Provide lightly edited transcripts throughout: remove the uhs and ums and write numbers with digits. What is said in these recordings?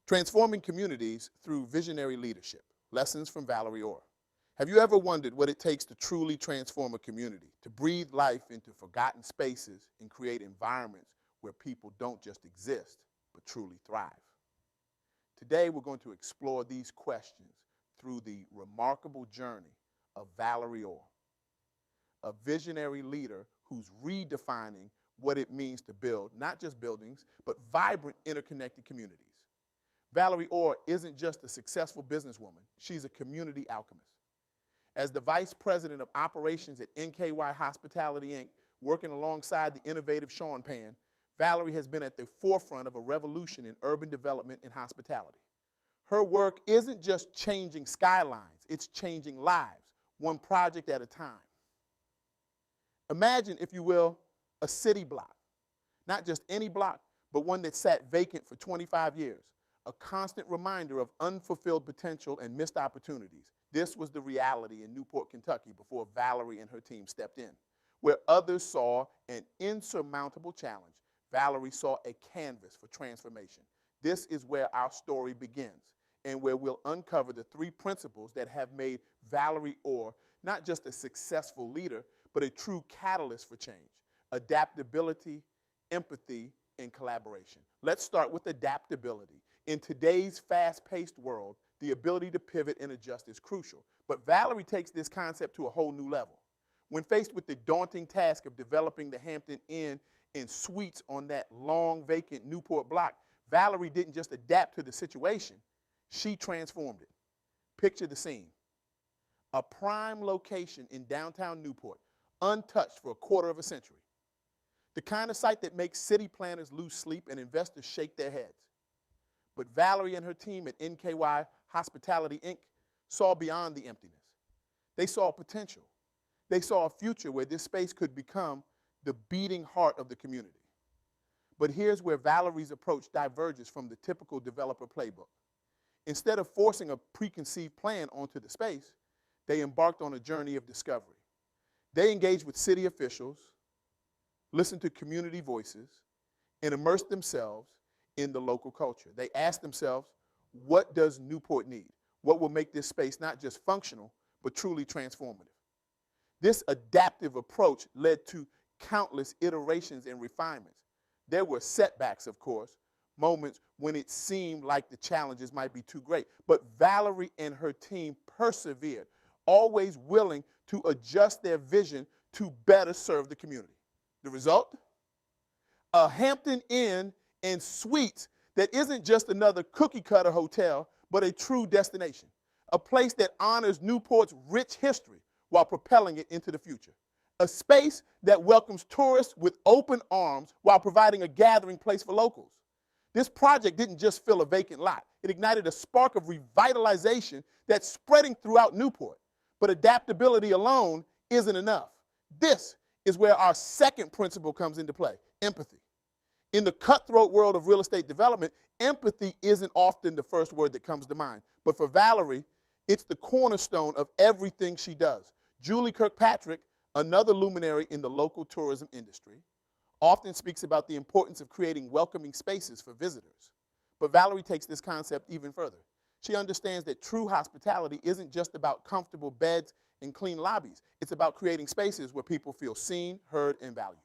Transforming communities through visionary leadership. Lessons from Valerie Orr. Have you ever wondered what it takes to truly transform a community, to breathe life into forgotten spaces and create environments where people don't just exist, but truly thrive? Today, we're going to explore these questions through the remarkable journey of Valerie Orr, a visionary leader who's redefining what it means to build not just buildings, but vibrant, interconnected communities. Valerie Orr isn't just a successful businesswoman, she's a community alchemist. As the Vice President of Operations at NKY Hospitality, Inc., working alongside the innovative Sean Pan, Valerie has been at the forefront of a revolution in urban development and hospitality. Her work isn't just changing skylines, it's changing lives, one project at a time. Imagine, if you will, a city block. Not just any block, but one that sat vacant for 25 years. A constant reminder of unfulfilled potential and missed opportunities. This was the reality in Newport, Kentucky before Valerie and her team stepped in. Where others saw an insurmountable challenge, Valerie saw a canvas for transformation. This is where our story begins and where we'll uncover the three principles that have made Valerie Orr not just a successful leader, but a true catalyst for change: adaptability, empathy, and collaboration. Let's start with adaptability. In today's fast-paced world, the ability to pivot and adjust is crucial. But Valerie takes this concept to a whole new level. When faced with the daunting task of developing the Hampton Inn Suites on that long, vacant Newport block, Valerie didn't just adapt to the situation, she transformed it. Picture the scene. A prime location in downtown Newport, untouched for a quarter of a century. The kind of site that makes city planners lose sleep and investors shake their heads. But Valerie and her team at NKY Hospitality, Inc. saw beyond the emptiness. They saw potential. They saw a future where this space could become the beating heart of the community. But here's where Valerie's approach diverges from the typical developer playbook. Instead of forcing a preconceived plan onto the space, they embarked on a journey of discovery. They engaged with city officials, listened to community voices, and immersed themselves in the local culture. They asked themselves, what does Newport need? What will make this space not just functional, but truly transformative? This adaptive approach led to countless iterations and refinements. There were setbacks, of course, moments when it seemed like the challenges might be too great. But Valerie and her team persevered, always willing to adjust their vision to better serve the community. The result? A Hampton Inn Suites that isn't just another cookie-cutter hotel, but a true destination. A place that honors Newport's rich history while propelling it into the future. A space that welcomes tourists with open arms while providing a gathering place for locals. This project didn't just fill a vacant lot. It ignited a spark of revitalization that's spreading throughout Newport. But adaptability alone isn't enough. This is where our second principle comes into play: empathy. In the cutthroat world of real estate development, empathy isn't often the first word that comes to mind. But for Valerie, it's the cornerstone of everything she does. Julie Kirkpatrick, another luminary in the local tourism industry, often speaks about the importance of creating welcoming spaces for visitors. But Valerie takes this concept even further. She understands that true hospitality isn't just about comfortable beds and clean lobbies. It's about creating spaces where people feel seen, heard, and valued.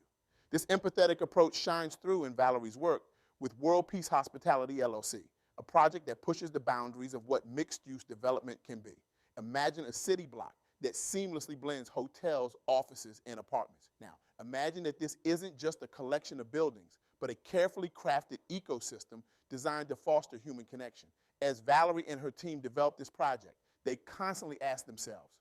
This empathetic approach shines through in Valerie's work with World Peace Hospitality LLC, a project that pushes the boundaries of what mixed-use development can be. Imagine a city block that seamlessly blends hotels, offices, and apartments. Now, imagine that this isn't just a collection of buildings, but a carefully crafted ecosystem designed to foster human connection. As Valerie and her team developed this project, they constantly asked themselves,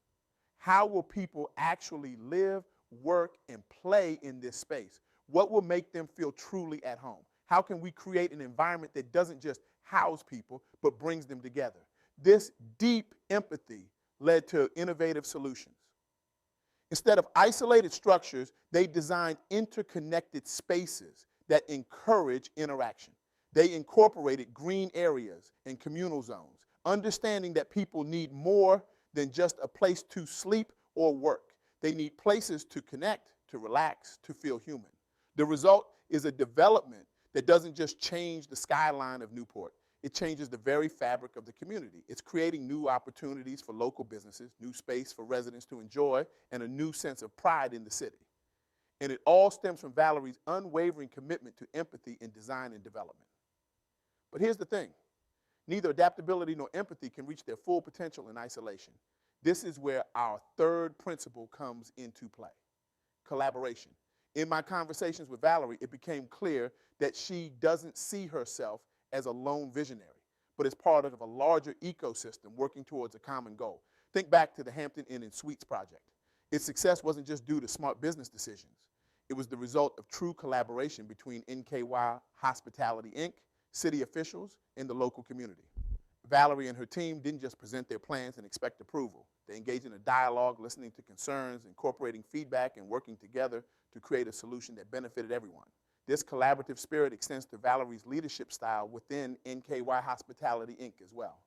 how will people actually live, work, and play in this space? What will make them feel truly at home? How can we create an environment that doesn't just house people, but brings them together? This deep empathy led to innovative solutions. Instead of isolated structures, they designed interconnected spaces that encourage interaction. They incorporated green areas and communal zones, understanding that people need more than just a place to sleep or work. They need places to connect, to relax, to feel human. The result is a development that doesn't just change the skyline of Newport. it changes the very fabric of the community. It's creating new opportunities for local businesses, new space for residents to enjoy, and a new sense of pride in the city. And it all stems from Valerie's unwavering commitment to empathy in design and development. But here's the thing. Neither adaptability nor empathy can reach their full potential in isolation. This is where our third principle comes into play: collaboration. In my conversations with Valerie, it became clear that she doesn't see herself as a lone visionary, but as part of a larger ecosystem working towards a common goal. Think back to the Hampton Inn Suites project. Its success wasn't just due to smart business decisions. It was the result of true collaboration between NKY Hospitality, Inc., city officials, and the local community. Valerie and her team didn't just present their plans and expect approval. They engaged in a dialogue, listening to concerns, incorporating feedback, and working together to create a solution that benefited everyone. This collaborative spirit extends to Valerie's leadership style within NKY Hospitality, Inc. as well.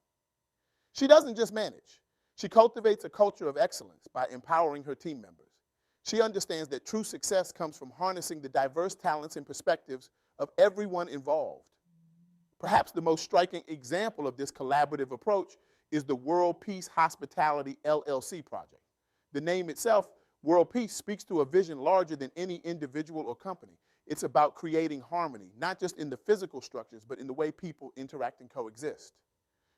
She doesn't just manage. She cultivates a culture of excellence by empowering her team members. She understands that true success comes from harnessing the diverse talents and perspectives of everyone involved. Perhaps the most striking example of this collaborative approach is the World Peace Hospitality LLC project. The name itself, World Peace, speaks to a vision larger than any individual or company. It's about creating harmony, not just in the physical structures, but in the way people interact and coexist.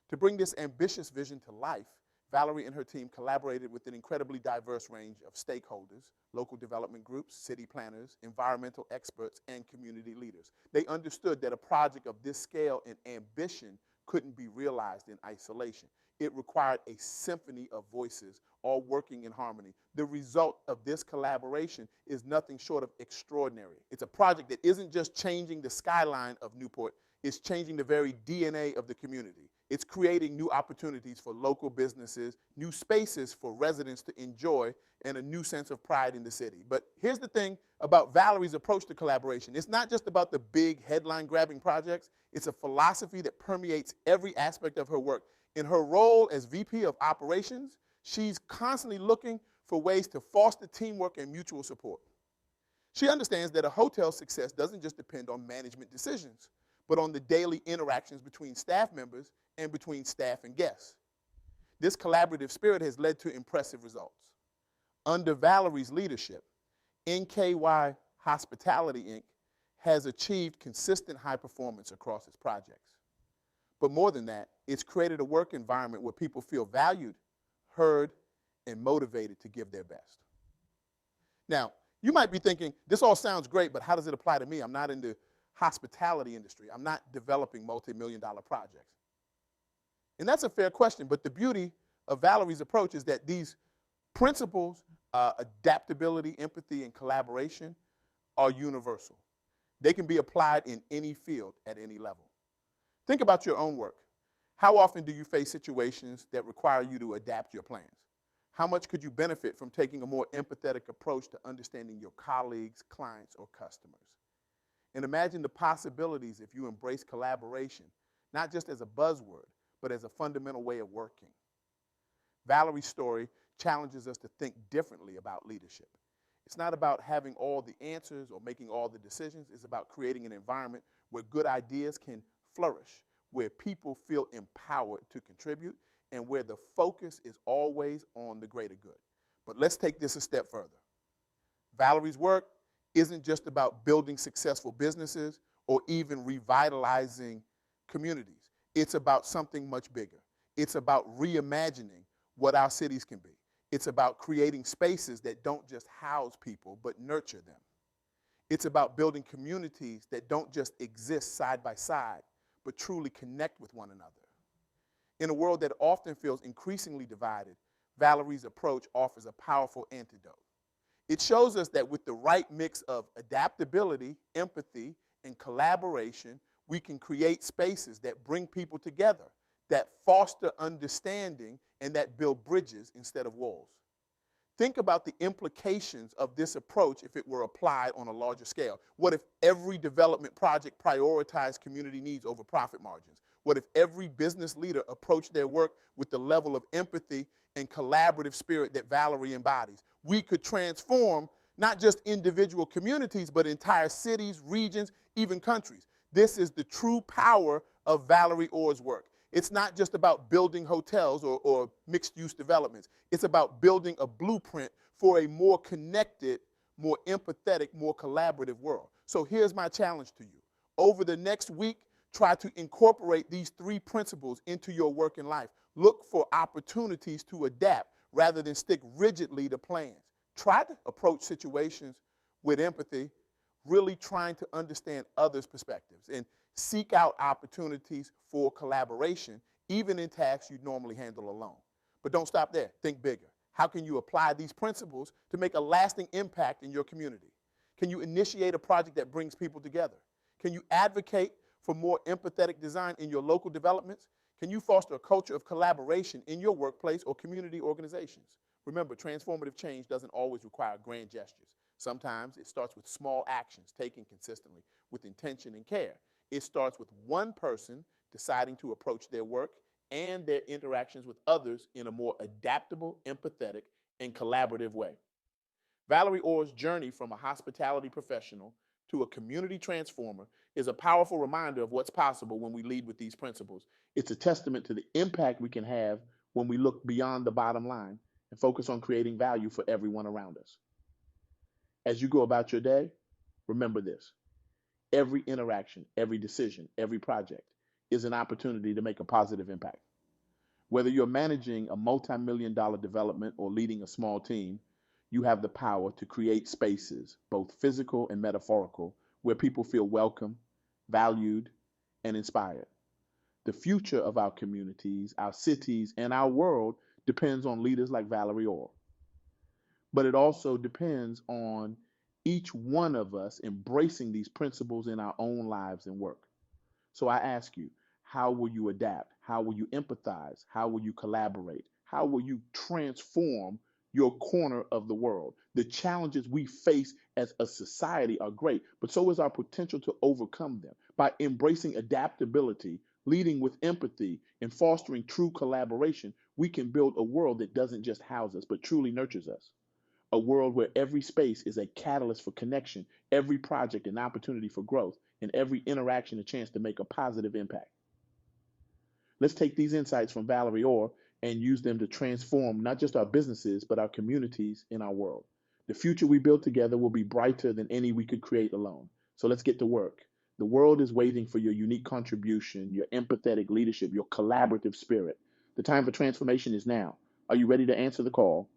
To bring this ambitious vision to life, Valerie and her team collaborated with an incredibly diverse range of stakeholders, local development groups, city planners, environmental experts, and community leaders. They understood that a project of this scale and ambition couldn't be realized in isolation. It required a symphony of voices, all working in harmony. The result of this collaboration is nothing short of extraordinary. It's a project that isn't just changing the skyline of Newport, it's changing the very DNA of the community. It's creating new opportunities for local businesses, new spaces for residents to enjoy, and a new sense of pride in the city. But here's the thing about Valerie's approach to collaboration. It's not just about the big headline-grabbing projects. It's a philosophy that permeates every aspect of her work. In her role as VP of Operations, she's constantly looking for ways to foster teamwork and mutual support. She understands that a hotel's success doesn't just depend on management decisions, but on the daily interactions between staff members and between staff and guests. This collaborative spirit has led to impressive results. Under Valerie's leadership, NKY Hospitality, Inc. has achieved consistent high performance across its projects. But more than that, it's created a work environment where people feel valued, heard, and motivated to give their best. Now, you might be thinking, this all sounds great, but how does it apply to me? I'm not in the hospitality industry. I'm not developing multi-million-dollar projects. And that's a fair question, but the beauty of Valerie's approach is that these principles, adaptability, empathy, and collaboration, are universal. They can be applied in any field at any level. Think about your own work. How often do you face situations that require you to adapt your plans? How much could you benefit from taking a more empathetic approach to understanding your colleagues, clients, or customers? And imagine the possibilities if you embrace collaboration, not just as a buzzword, but as a fundamental way of working. Valerie's story challenges us to think differently about leadership. It's not about having all the answers or making all the decisions. It's about creating an environment where good ideas can flourish, where people feel empowered to contribute, and where the focus is always on the greater good. But let's take this a step further. Valerie's work isn't just about building successful businesses or even revitalizing communities. It's about something much bigger. It's about reimagining what our cities can be. It's about creating spaces that don't just house people, but nurture them. It's about building communities that don't just exist side by side, but truly connect with one another. In a world that often feels increasingly divided, Valerie's approach offers a powerful antidote. It shows us that with the right mix of adaptability, empathy, and collaboration, we can create spaces that bring people together, that foster understanding, and that build bridges instead of walls. Think about the implications of this approach if it were applied on a larger scale. What if every development project prioritized community needs over profit margins? What if every business leader approached their work with the level of empathy and collaborative spirit that Valerie embodies? We could transform not just individual communities, but entire cities, regions, even countries. This is the true power of Valerie Orr's work. It's not just about building hotels or mixed-use developments. It's about building a blueprint for a more connected, more empathetic, more collaborative world. So here's my challenge to you. Over the next week, try to incorporate these 3 principles into your work and life. Look for opportunities to adapt rather than stick rigidly to plans. Try to approach situations with empathy, really trying to understand others' perspectives, and seek out opportunities for collaboration, even in tasks you'd normally handle alone. But don't stop there. Think bigger. How can you apply these principles to make a lasting impact in your community? Can you initiate a project that brings people together? Can you advocate for more empathetic design in your local developments? Can you foster a culture of collaboration in your workplace or community organizations? Remember, transformative change doesn't always require grand gestures. Sometimes it starts with small actions taken consistently with intention and care. It starts with one person deciding to approach their work and their interactions with others in a more adaptable, empathetic, and collaborative way. Valerie Orr's journey from a hospitality professional to a community transformer is a powerful reminder of what's possible when we lead with these principles. It's a testament to the impact we can have when we look beyond the bottom line and focus on creating value for everyone around us. As you go about your day, remember this. Every interaction, every decision, every project is an opportunity to make a positive impact. Whether you're managing a multi-million-dollar development or leading a small team, you have the power to create spaces, both physical and metaphorical, where people feel welcome, valued, and inspired. The future of our communities, our cities, and our world depends on leaders like Valerie Orr. But it also depends on each one of us embracing these principles in our own lives and work. So I ask you, how will you adapt? How will you empathize? How will you collaborate? How will you transform your corner of the world? The challenges we face as a society are great, but so is our potential to overcome them. By embracing adaptability, leading with empathy, and fostering true collaboration, we can build a world that doesn't just house us, but truly nurtures us. A world where every space is a catalyst for connection, every project an opportunity for growth, and every interaction a chance to make a positive impact. Let's take these insights from Valerie Orr and use them to transform not just our businesses, but our communities in our world. The future we build together will be brighter than any we could create alone. So let's get to work. The world is waiting for your unique contribution, your empathetic leadership, your collaborative spirit. The time for transformation is now. Are you ready to answer the call?